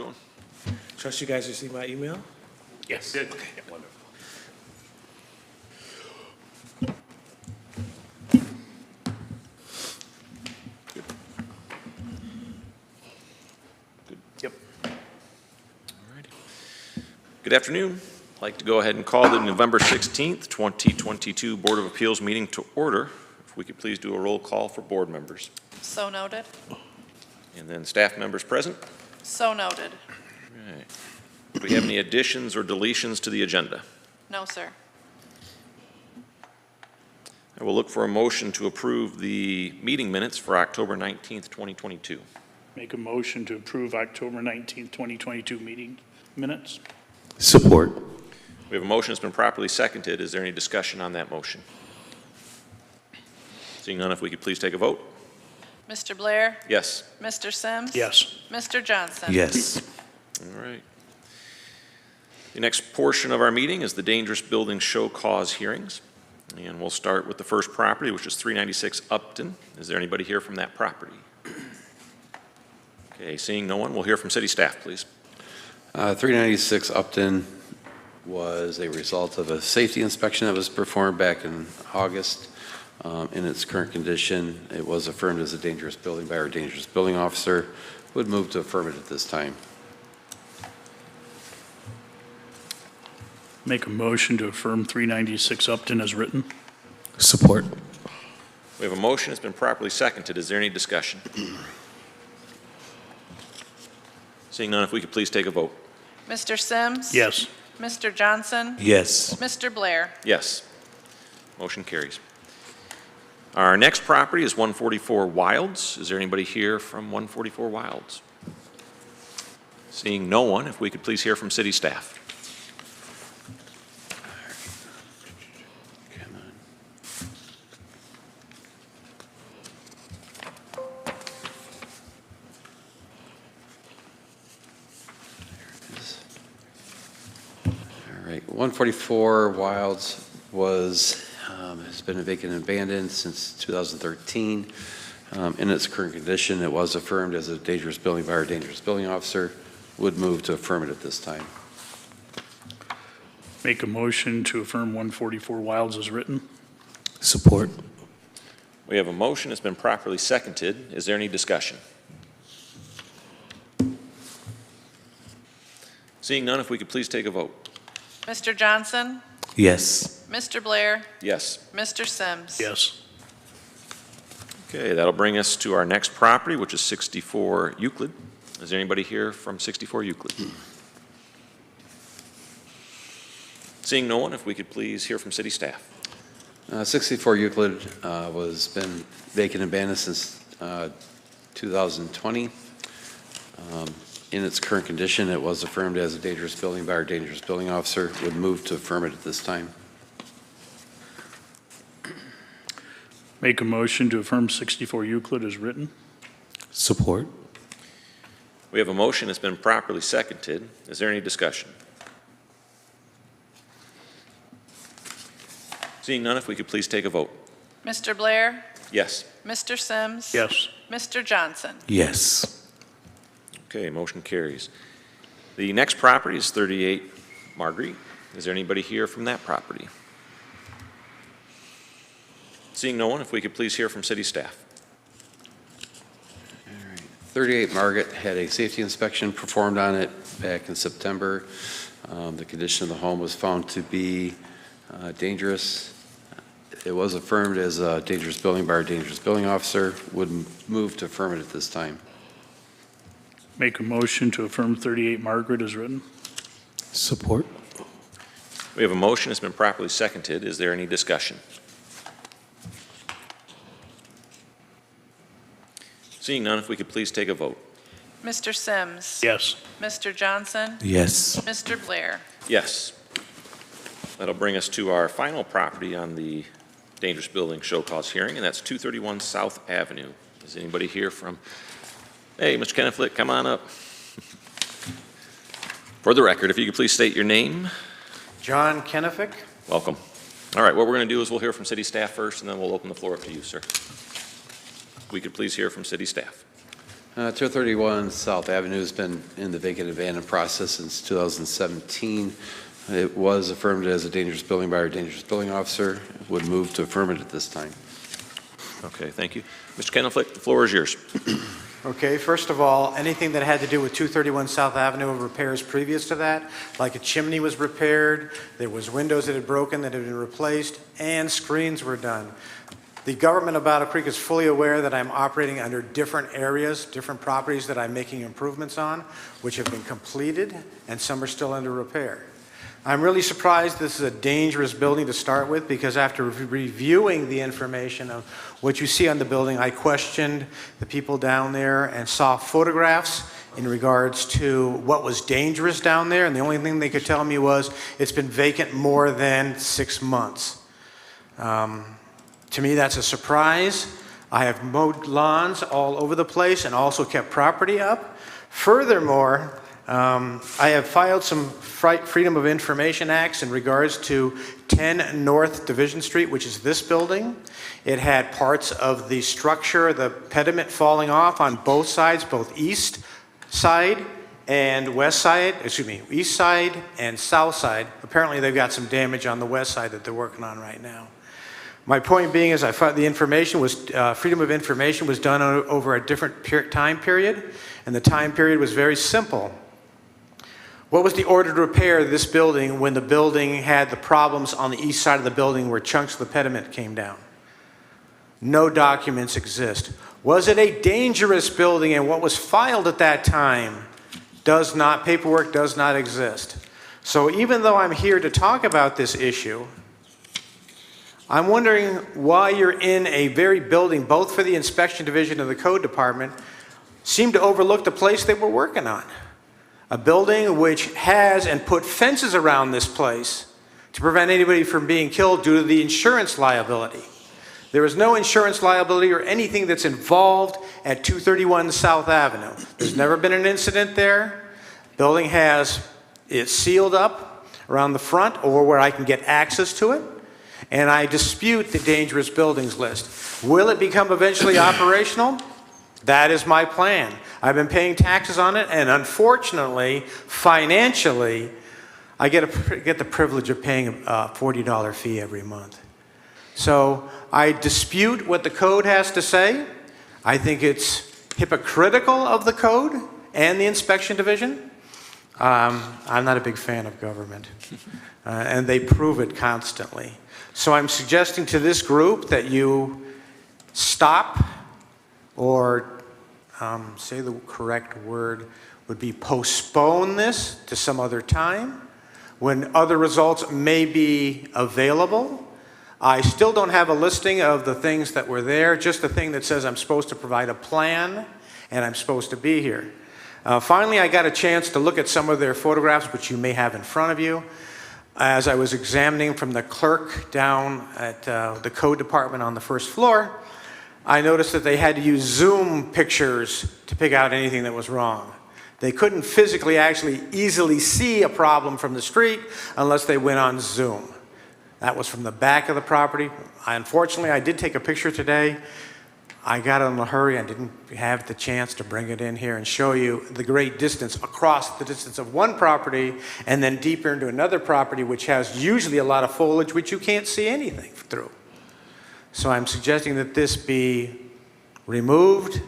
going? Trust you guys received my email? Yes. Good. Okay. Yeah, wonderful. Good. Good. Yep. All righty. Good afternoon. I'd like to go ahead and call the November 16th, 2022 Board of Appeals meeting to order. If we could please do a roll call for board members. So noted. And then staff members present. So noted. All right. Do we have any additions or deletions to the agenda? No, sir. I will look for a motion to approve the meeting minutes for October 19th, 2022. Make a motion to approve October 19th, 2022 meeting minutes. Support. We have a motion that's been properly seconded. Is there any discussion on that motion? Seeing none, if we could please take a vote. Mr. Blair? Yes. Mr. Sims? Yes. Mr. Johnson? Yes. All right. The next portion of our meeting is the dangerous building show cause hearings. And we'll start with the first property, which is 396 Upton. Is there anybody here from that property? Okay, seeing no one, we'll hear from city staff, please. 396 Upton was a result of a safety inspection that was performed back in August. In its current condition, it was affirmed as a dangerous building by our dangerous building officer. Would move to affirm it at this time. Make a motion to affirm 396 Upton as written. Support. We have a motion that's been properly seconded. Is there any discussion? Seeing none, if we could please take a vote. Mr. Sims? Yes. Mr. Johnson? Yes. Mr. Blair? Yes. Motion carries. Our next property is 144 Wilds. Is there anybody here from 144 Wilds? Seeing no one, if we could please hear from city staff. Come on. There it is. All right, 144 Wilds has been vacant and abandoned since 2013. In its current condition, it was affirmed as a dangerous building by our dangerous building officer. Would move to affirm it at this time. Make a motion to affirm 144 Wilds as written. Support. We have a motion that's been properly seconded. Is there any discussion? Seeing none, if we could please take a vote. Mr. Johnson? Yes. Mr. Blair? Yes. Mr. Sims? Yes. Okay, that'll bring us to our next property, which is 64 Euclid. Is there anybody here from 64 Euclid? Seeing no one, if we could please hear from city staff. 64 Euclid was been vacant and abandoned since 2020. In its current condition, it was affirmed as a dangerous building by our dangerous building officer. Would move to affirm it at this time. Make a motion to affirm 64 Euclid as written. Support. We have a motion that's been properly seconded. Is there any discussion? Seeing none, if we could please take a vote. Mr. Blair? Yes. Mr. Sims? Yes. Mr. Johnson? Yes. Okay, motion carries. The next property is 38 Marguerite. Is there anybody here from that property? Seeing no one, if we could please hear from city staff. 38 Margaret had a safety inspection performed on it back in September. The condition of the home was found to be dangerous. It was affirmed as a dangerous building by our dangerous building officer. Would move to affirm it at this time. Make a motion to affirm 38 Margaret as written. Support. We have a motion that's been properly seconded. Is there any discussion? Seeing none, if we could please take a vote. Mr. Sims? Yes. Mr. Johnson? Yes. Mr. Blair? Yes. That'll bring us to our final property on the dangerous building show cause hearing, and that's 231 South Avenue. Is anybody here from, hey, Mr. Kenneth Flick, come on up. For the record, if you could please state your name. John Kennefic. Welcome. All right, what we're going to do is we'll hear from city staff first, and then we'll open the floor up to you, sir. We could please hear from city staff. 231 South Avenue has been in the vacant abandoned process since 2017. It was affirmed as a dangerous building by our dangerous building officer. Would move to affirm it at this time. Okay, thank you. Mr. Kennefick, the floor is yours. Okay, first of all, anything that had to do with 231 South Avenue, repairs previous to that, like a chimney was repaired, there was windows that had broken that had been replaced, and screens were done. The government of Battle Creek is fully aware that I'm operating under different areas, different properties that I'm making improvements on, which have been completed, and some are still under repair. I'm really surprised this is a dangerous building to start with, because after reviewing the information of what you see on the building, I questioned the people down there and saw photographs in regards to what was dangerous down there, and the only thing they could tell me was it's been vacant more than 6 months. To me, that's a surprise. I have mowed lawns all over the place and also kept property up. Furthermore, I have filed some Freedom of Information Acts in regards to 10 North Division Street, which is this building. It had parts of the structure, the pediment falling off on both sides, both east side and west side, east side and south side. Apparently they've got some damage on the west side that they're working on right now. My point being is I thought the information was, Freedom of Information was done over a different time period, and the time period was very simple. What was the order to repair this building when the building had the problems on the east side of the building where chunks of the pediment came down? No documents exist. Was it a dangerous building, and what was filed at that time paperwork does not exist. So even though I'm here to talk about this issue, I'm wondering why you're in a very building, both for the inspection division and the code department, seem to overlook the place they were working on. A building which has and put fences around this place to prevent anybody from being killed due to the insurance liability. There is no insurance liability or anything that's involved at 231 South Avenue. There's never been an incident there. Building it's sealed up around the front or where I can get access to it. And I dispute the dangerous buildings list. Will it become eventually operational? That is my plan. I've been paying taxes on it, and unfortunately, financially, I get the privilege of paying a $40 fee every month. So I dispute what the code has to say. I think it's hypocritical of the code and the inspection division. I'm not a big fan of government, and they prove it constantly. So I'm suggesting to this group that you stop, or say the correct word would be postpone this to some other time when other results may be available. I still don't have a listing of the things that were there, just the thing that says I'm supposed to provide a plan and I'm supposed to be here. Finally, I got a chance to look at some of their photographs, which you may have in front of you. As I was examining from the clerk down at the code department on the first floor, I noticed that they had to use Zoom pictures to pick out anything that was wrong. They couldn't physically actually easily see a problem from the street unless they went on Zoom. That was from the back of the property. Unfortunately, I did take a picture today. I got in a hurry. I didn't have the chance to bring it in here and show you the great distance across the distance of one property and then deeper into another property, which has usually a lot of foliage which you can't see anything through. So I'm suggesting that this be removed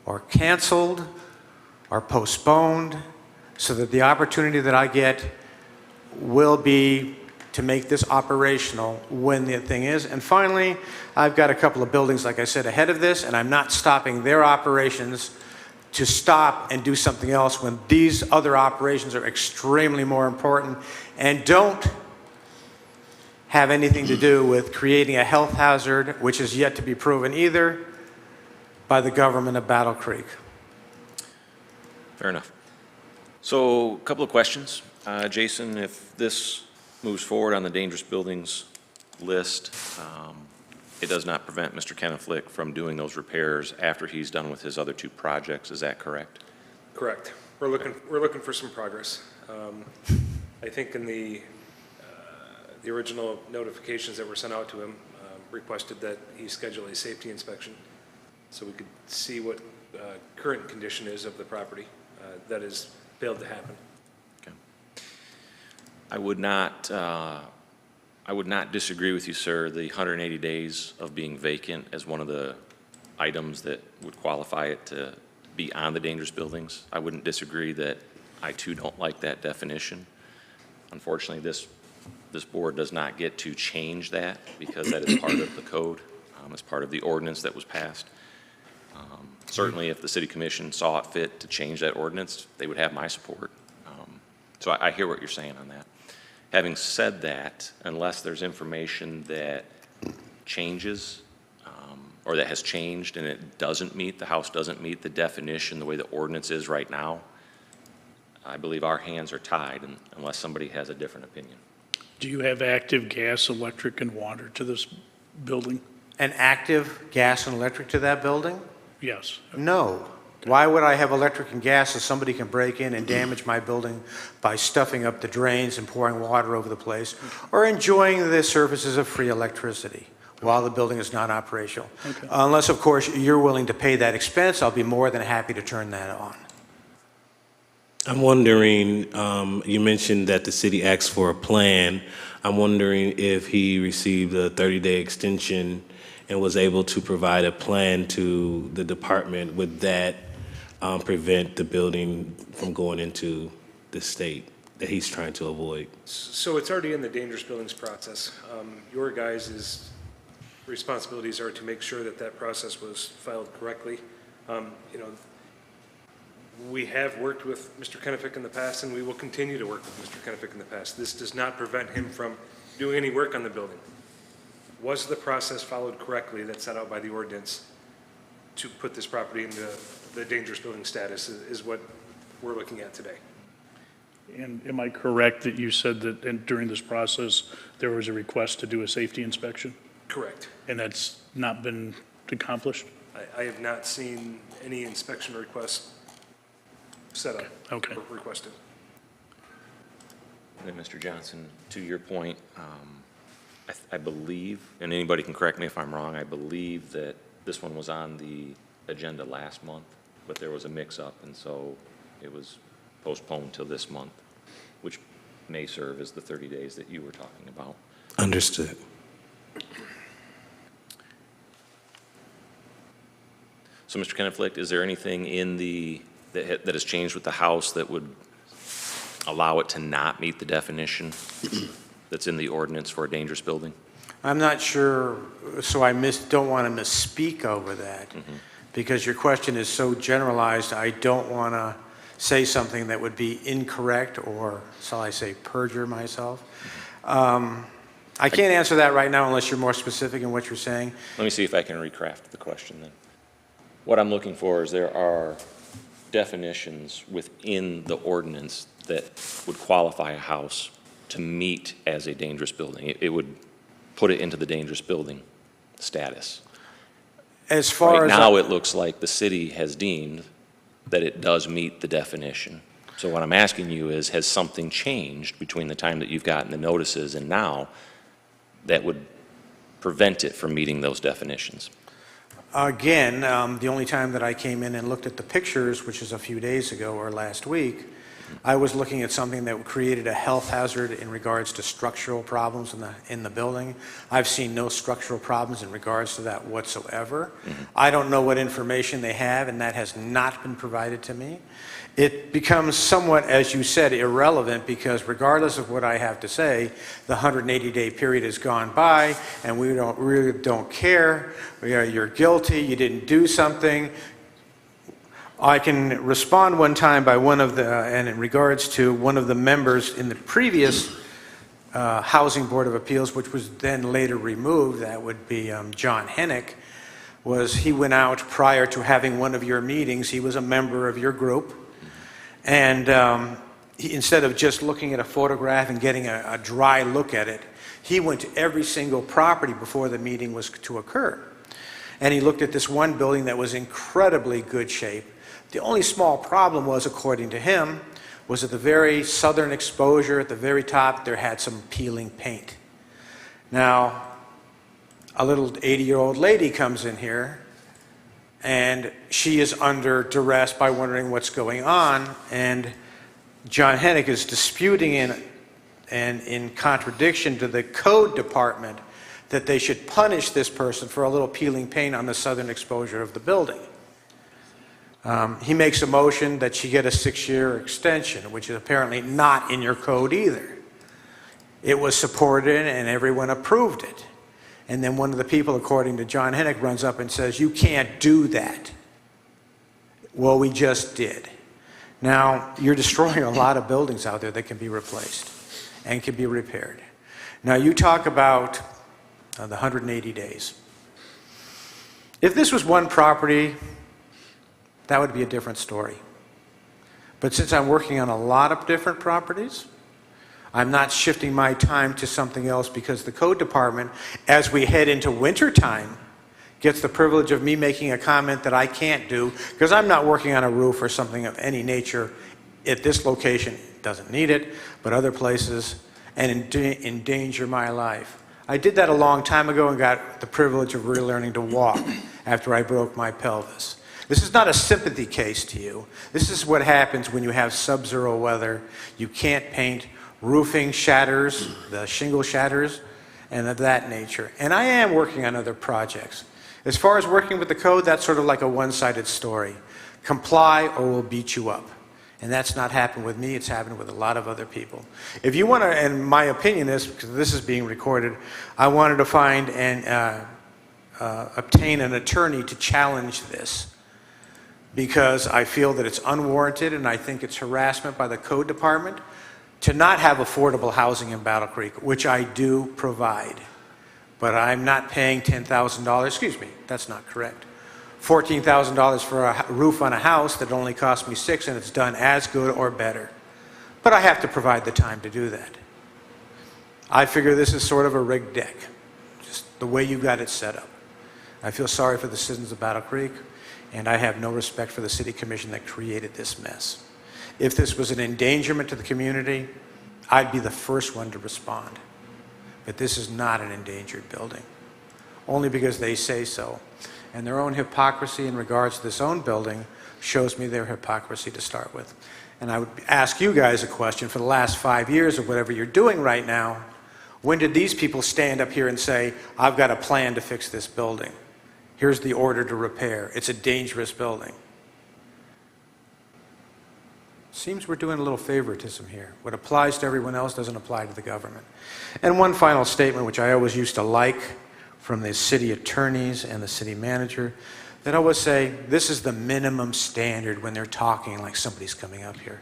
or canceled or postponed so that the opportunity that I get will be to make this operational when the thing is. And finally, I've got a couple of buildings, like I said, ahead of this, and I'm not stopping their operations to stop and do something else when these other operations are extremely more important and don't have anything to do with creating a health hazard, which is yet to be proven either by the government of Battle Creek. Fair enough. So, a couple of questions. Jason, if this moves forward on the dangerous buildings list, it does not prevent Mr. Kennefick from doing those repairs after he's done with his other two projects. Is that correct? Correct. We're looking for some progress. I think in the original notifications that were sent out to him requested that he schedule a safety inspection so we could see what current condition is of the property. That has failed to happen. I would not disagree with you, sir, the 180 days of being vacant as one of the items that would qualify it to be on the dangerous buildings. I wouldn't disagree that I too don't like that definition. Unfortunately, this board does not get to change that because that is part of the code. It's part of the ordinance that was passed. Certainly, if the city commission saw it fit to change that ordinance, they would have my support. So I hear what you're saying on that. Having said that, unless there's information that changes or that has changed and it doesn't meet, the house doesn't meet the definition the way the ordinance is right now, I believe our hands are tied unless somebody has a different opinion. Do you have active gas, electric, and water to this building? An active gas and electric to that building? Yes. No. Why would I have electric and gas if somebody can break in and damage my building by stuffing up the drains and pouring water over the place, or enjoying the services of free electricity while the building is not operational? Okay. Unless, of course, you're willing to pay that expense, I'll be more than happy to turn that on. I'm wondering, you mentioned that the city asked for a plan. I'm wondering if he received a 30-day extension and was able to provide a plan to the department. Would that prevent the building from going into the state that he's trying to avoid? So it's already in the dangerous buildings process. Your guys' responsibilities are to make sure that that process was filed correctly. We have worked with Mr. Kenefick in the past, and we will continue to work with Mr. Kenefick in the past. This does not prevent him from doing any work on the building. Was the process followed correctly that's set out by the ordinance to put this property into the dangerous building status is what we're looking at today. And am I correct that you said that during this process, there was a request to do a safety inspection? Correct. And that's not been accomplished? I have not seen any inspection requests set up Okay. or requested. And then, Mr. Johnson, to your point, I believe, and anybody can correct me if I'm wrong, I believe that this one was on the agenda last month, but there was a mix-up, and so it was postponed till this month, which may serve as the 30 days that you were talking about. Understood. So, Mr. Kenefick, is there anything in that has changed with the house that would allow it to not meet the definition that's in the ordinance for a dangerous building? I'm not sure, so I don't want to misspeak over that, because your question is so generalized, I don't want to say something that would be incorrect, or, shall I say, perjure myself. I can't answer that right now unless you're more specific in what you're saying. Let me see if I can recraft the question then. What I'm looking for is there are definitions within the ordinance that would qualify a house to meet as a dangerous building. It would put it into the dangerous building status. As far Right as now, it looks like the city has deemed that it does meet the definition. So what I'm asking you is, has something changed between the time that you've gotten the notices and now that would prevent it from meeting those definitions? Again, the only time that I came in and looked at the pictures, which is a few days ago or last week, I was looking at something that created a health hazard in regards to structural problems in the building. I've seen no structural problems in regards to that whatsoever. I don't know what information they have, and that has not been provided to me. It becomes somewhat, as you said, irrelevant, because regardless of what I have to say, the 180-day period has gone by, and we really don't care. You're guilty, you didn't do something. I can respond one time by and in regards to one of the members in the previous Housing Board of Appeals, which was then later removed, that would be John Hennick, he went out prior to having one of your meetings. He was a member of your group, and instead of just looking at a photograph and getting a dry look at it, he went to every single property before the meeting was to occur. And he looked at this one building that was incredibly good shape. The only small problem was, according to him, was at the very southern exposure, at the very top, there had some peeling paint. Now, a little 80-year-old lady comes in here, and she is under duress by wondering what's going on, and John Hennick is disputing and in contradiction to the code department that they should punish this person for a little peeling paint on the southern exposure of the building. He makes a motion that she get a 6-year extension, which is apparently not in your code either. It was supported and everyone approved it. And then one of the people, according to John Hennick, runs up and says, "You can't do that." Well, we just did. Now, you're destroying a lot of buildings out there that can be replaced and can be repaired. Now, you talk about the 180 days. If this was one property, that would be a different story. But since I'm working on a lot of different properties, I'm not shifting my time to something else because the code department, as we head into winter time, gets the privilege of me making a comment that I can't do because I'm not working on a roof or something of any nature at this location. It doesn't need it, but other places, and endanger my life. I did that a long time ago and got the privilege of relearning to walk after I broke my pelvis. This is not a sympathy case to you. This is what happens when you have sub-zero weather. You can't paint, roofing shatters, the shingle shatters, and of that nature. And I am working on other projects. As far as working with the code, that's sort of like a one-sided story. Comply or we'll beat you up. And that's not happened with me, it's happened with a lot of other people. If you want to, and my opinion is, because this is being recorded, I wanted to find and obtain an attorney to challenge this, because I feel that it's unwarranted and I think it's harassment by the code department to not have affordable housing in Battle Creek, which I do provide. But I'm not paying $10,000, excuse me, that's not correct. $14,000 for a roof on a house that only cost me $6,000 and it's done as good or better. But I have to provide the time to do that. I figure this is sort of a rigged deck, just the way you got it set up. I feel sorry for the citizens of Battle Creek, and I have no respect for the city commission that created this mess. If this was an endangerment to the community, I'd be the first one to respond. But this is not an endangered building, only because they say so. And their own hypocrisy in regards to this own building shows me their hypocrisy to start with. And I would ask you guys a question. For the last 5 years of whatever you're doing right now, when did these people stand up here and say, I've got a plan to fix this building? Here's the order to repair. It's a dangerous building. Seems we're doing a little favoritism here. What applies to everyone else doesn't apply to the government. And one final statement, which I always used to like from the city attorneys and the city manager, that always say, this is the minimum standard when they're talking like somebody's coming up here.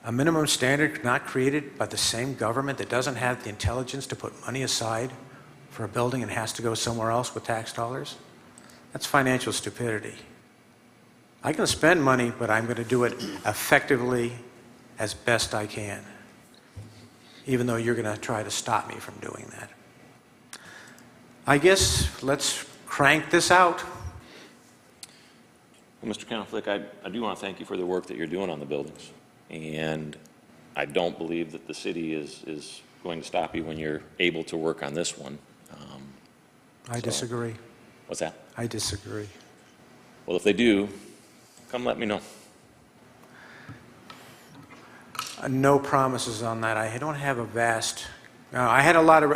A minimum standard not created by the same government that doesn't have the intelligence to put money aside for a building and has to go somewhere else with tax dollars? That's financial stupidity. I can spend money, but I'm going to do it effectively as best I can, even though you're going to try to stop me from doing that. I guess let's crank this out. Well, Mr. Conflict, I do want to thank you for the work that you're doing on the buildings. And I don't believe that the city is going to stop you when you're able to work on this one. I disagree. What's that? I disagree. Well, if they do, come let me know. No promises on that. I don't have a vast... I had a lot of...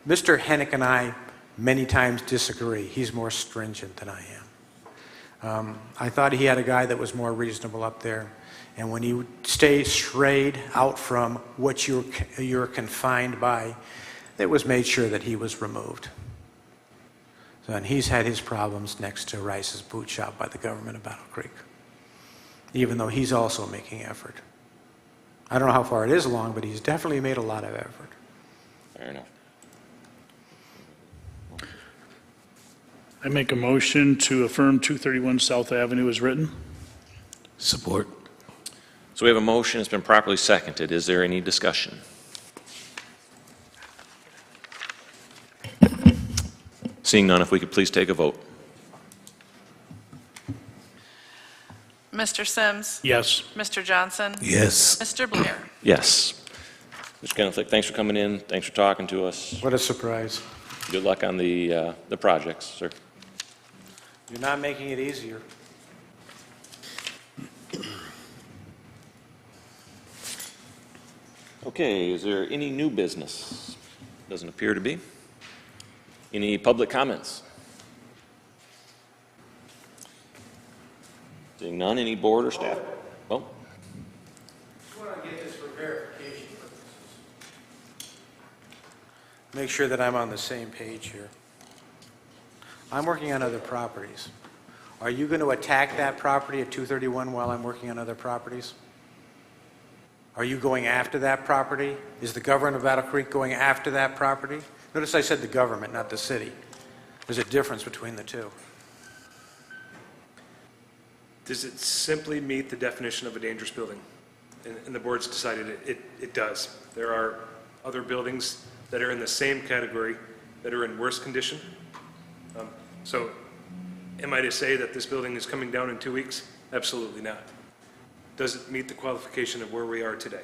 Mr. Hennick and I many times disagree. He's more stringent than I am. I thought he had a guy that was more reasonable up there. And when he strayed out from what you're confined by, it was made sure that he was removed. So, and he's had his problems next to Rice's boot shop by the government of Battle Creek, even though he's also making effort. I don't know how far it is along, but he's definitely made a lot of effort. Fair enough. I make a motion to affirm 231 South Avenue as written. Support. So we have a motion, it's been properly seconded. Is there any discussion? Seeing none, if we could please take a vote. Mr. Sims. Yes. Mr. Johnson. Yes. Mr. Blair. Yes. Mr. Conflict, thanks for coming in. Thanks for talking to us. What a surprise. Good luck on the projects, sir. You're not making it easier. Okay, is there any new business? Doesn't appear to be. Any public comments? Seeing none, any board or staff? Oh, Just want to get this for verification purposes. Make sure that I'm on the same page here. I'm working on other properties. Are you going to attack that property at 231 while I'm working on other properties? Are you going after that property? Is the government of Battle Creek going after that property? Notice I said the government, not the city. There's a difference between the two. Does it simply meet the definition of a dangerous building? And the board's decided it does. There are other buildings that are in the same category that are in worse condition. So am I to say that this building is coming down in 2 weeks? Absolutely not. Does it meet the qualification of where we are today?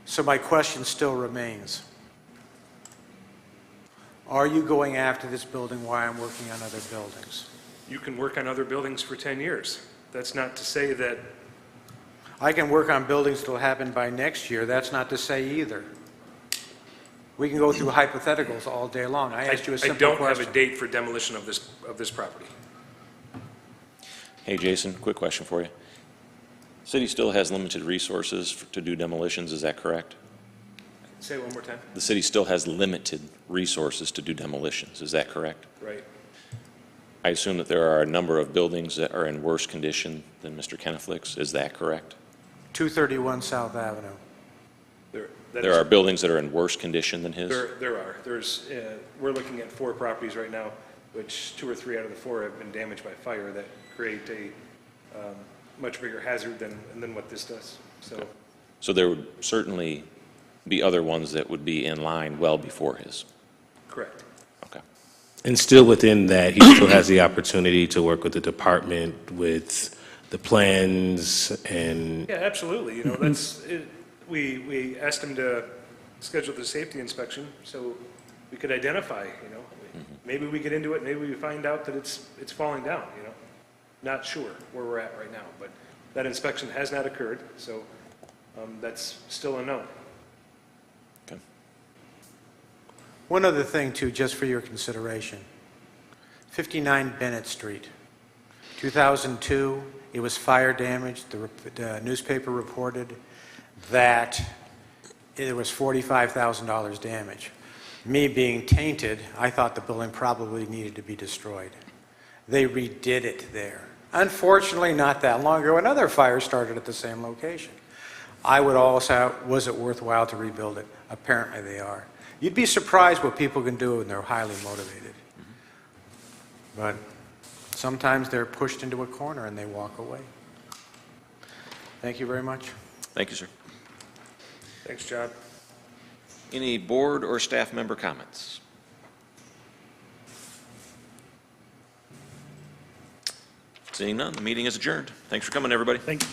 So my question still remains. Are you going after this building while I'm working on other buildings? You can work on other buildings for 10 years. That's not to say that, I can work on buildings that will happen by next year. That's not to say either. We can go through hypotheticals all day long. I asked you a I simple don't question. have a date for demolition of this property. hey, Jason, quick question for you. City still has limited resources to do demolitions, is that correct? Say it one more time. The city still has limited resources to do demolitions, is that correct? Right. I assume that there are a number of buildings that are in worse condition than Mr. Kennefick's, is that correct? 231 South Avenue. There are buildings that are in worse condition than his? There are. We're looking at 4 properties right now, which 2 or 3 out of the 4 have been damaged by fire that create a much bigger hazard than what this does. So there would certainly be other ones that would be in line well before his? Correct. Okay. And still within that, he still has the opportunity to work with the department with the plans and, Yeah, absolutely. You know, that's, we asked him to schedule the safety inspection so we could identify, you know. Maybe we get into it, maybe we find out that it's falling down, you know. Not sure where we're at right now, but that inspection has not occurred, so that's still unknown. Okay. One other thing, too, just for your consideration. 59 Bennett Street. 2002, it was fire damaged. The newspaper reported that there was $45,000 damage. Me being tainted, I thought the building probably needed to be destroyed. They redid it there. Unfortunately, not that long ago, another fire started at the same location. I would also, was it worthwhile to rebuild it? Apparently they are. You'd be surprised what people can do when they're highly motivated. But sometimes they're pushed into a corner and they walk away. Thank you very much. Thank you, sir. Thanks, John. Any board or staff member comments? Seeing none, the meeting is adjourned. Thanks for coming, everybody. Thank you.